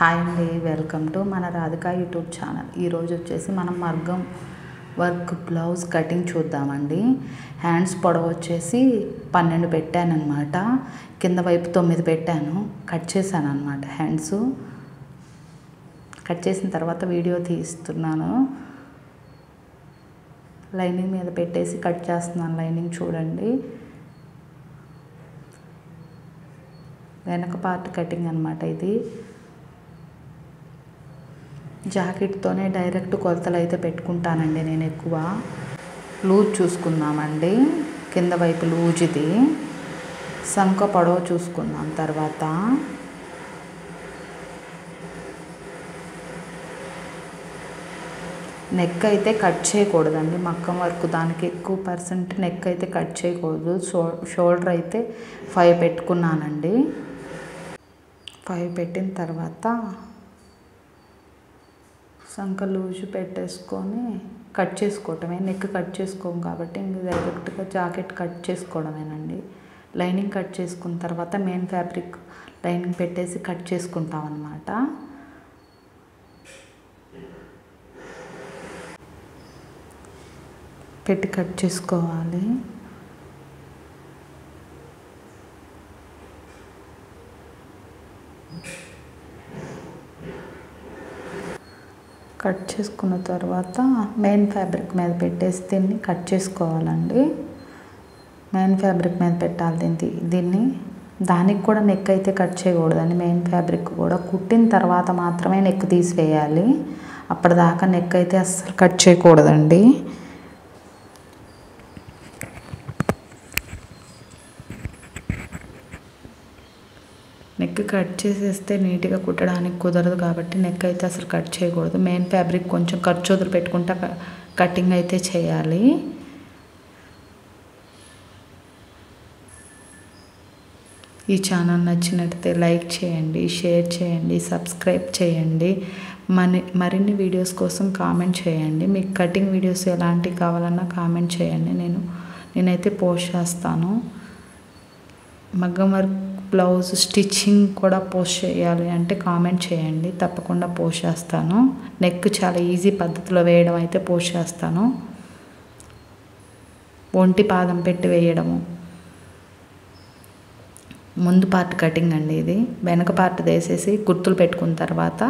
Hi అండి, welcome to మన Radhika YouTube channel. ఈరోజు వచ్చేసి మనం మగ్గం వర్క్ బ్లౌజ్ కటింగ్ చూద్దామండి. హ్యాండ్స్ పొడవు వచ్చేసి 12 పెట్టాను అనమాట. కింద వైపు 9 పెట్టాను. కట్ చేశాను అనమాట. హ్యాండ్స్ కట్ చేసిన తర్వాత వీడియో తీస్తున్నాను. లైనింగ్ మీద పెట్టేసి కట్ చేస్తున్నాను. లైనింగ్ చూడండి. వెనక పార్ట్ కటింగ్ అనమాట. ఇది జాకెట్తోనే డైరెక్ట్ కొలతలు అయితే పెట్టుకుంటానండి. నేను ఎక్కువ లూజ్ చూసుకుందామండి. కింద వైపు లూజ్, ఇది సంక పొడవు చూసుకుందాం. తర్వాత నెక్ అయితే కట్ చేయకూడదండి. మగ్గం వర్క్ దానికి ఎక్కువ పర్సెంట్ నెక్ అయితే కట్ చేయకూడదు. షోల్డర్ అయితే 5 పెట్టుకున్నానండి. 5 పెట్టిన తర్వాత సంక లూజ్ పెట్టేసుకొని కట్ చేసుకోవటమే. నెక్ కట్ చేసుకోము కాబట్టి ఇంక డైరెక్ట్గా జాకెట్ కట్ చేసుకోవడమేనండి. లైనింగ్ కట్ చేసుకున్న తర్వాత మెయిన్ ఫ్యాబ్రిక్ లైనింగ్ పెట్టేసి కట్ చేసుకుంటాం అన్నమాట. పెట్టి కట్ చేసుకోవాలి. కట్ చేసుకున్న తర్వాత మెయిన్ ఫ్యాబ్రిక్ మీద పెట్టేసి దీన్ని కట్ చేసుకోవాలండి. మెయిన్ ఫ్యాబ్రిక్ మీద పెట్టాలి దీన్ని. దానికి కూడా నెక్ అయితే కట్ చేయకూడదండి. మెయిన్ ఫ్యాబ్రిక్ కూడా కుట్టిన తర్వాత మాత్రమే నెక్ తీసివేయాలి. అప్పటిదాకా నెక్ అయితే అస్సలు కట్ చేయకూడదండి. నెక్ కట్ చేసేస్తే నీట్గా కుట్టడానికి కుదరదు కాబట్టి నెక్ అయితే అసలు కట్ చేయకూడదు. మెయిన్ ఫ్యాబ్రిక్ కొంచెం ఖర్చు వదిలి పెట్టుకుంటా కటింగ్ అయితే చేయాలి. ఈ ఛానల్ నచ్చినట్లయితే లైక్ చేయండి, షేర్ చేయండి, సబ్స్క్రైబ్ చేయండి. మరిన్ని వీడియోస్ కోసం కామెంట్ చేయండి. మీకు కటింగ్ వీడియోస్ ఎలాంటివి కావాలన్నా కామెంట్ చేయండి. నేనైతే పోస్ట్ చేస్తాను. మగ్గం వర్క్ బ్లౌజ్ స్టిచ్చింగ్ కూడా పోస్ట్ చేయాలి అంటే కామెంట్ చేయండి. తప్పకుండా పోస్ట్ చేస్తాను. నెక్ చాలా ఈజీ పద్ధతిలో వేయడం అయితే పోస్ట్ చేస్తాను. ఒంటి పాదం పెట్టి వేయడము. ముందు పార్ట్ కటింగ్ అండి ఇది. వెనక పార్ట్ వేసేసి గుర్తులు పెట్టుకున్న తర్వాత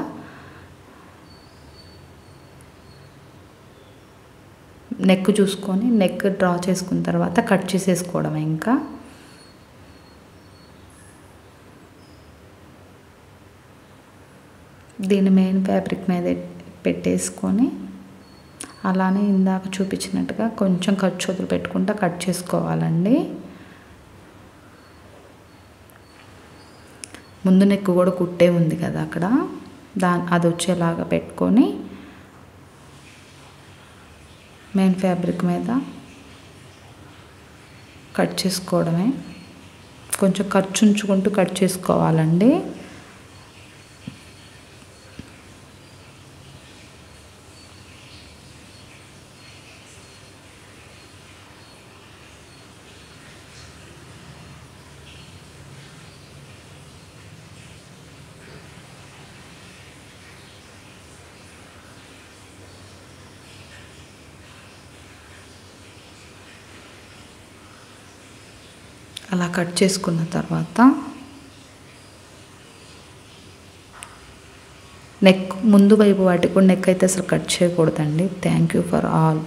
నెక్ చూసుకొని నెక్ డ్రా చేసుకున్న తర్వాత కట్ చేసేసుకోవడం. ఇంకా దీన్ని మెయిన్ ఫ్యాబ్రిక్ మీద పెట్టేసుకొని అలానే ఇందాక చూపించినట్టుగా కొంచెం ఖర్చు వదిలి పెట్టుకుంటా కట్ చేసుకోవాలండి. ముందు నెక్ కూడా కుట్టే ఉంది కదా అక్కడ, అది వచ్చేలాగా పెట్టుకొని మెయిన్ ఫ్యాబ్రిక్ మీద కట్ చేసుకోవడమే. కొంచెం ఖర్చు ఉంచుకుంటూ కట్ చేసుకోవాలండి. అలా కట్ చేసుకున్న తర్వాత నెక్ ముందు వైపు వాటికి కూడా నెక్ అయితే అసలు కట్ చేయకూడదండి. Thank you for all.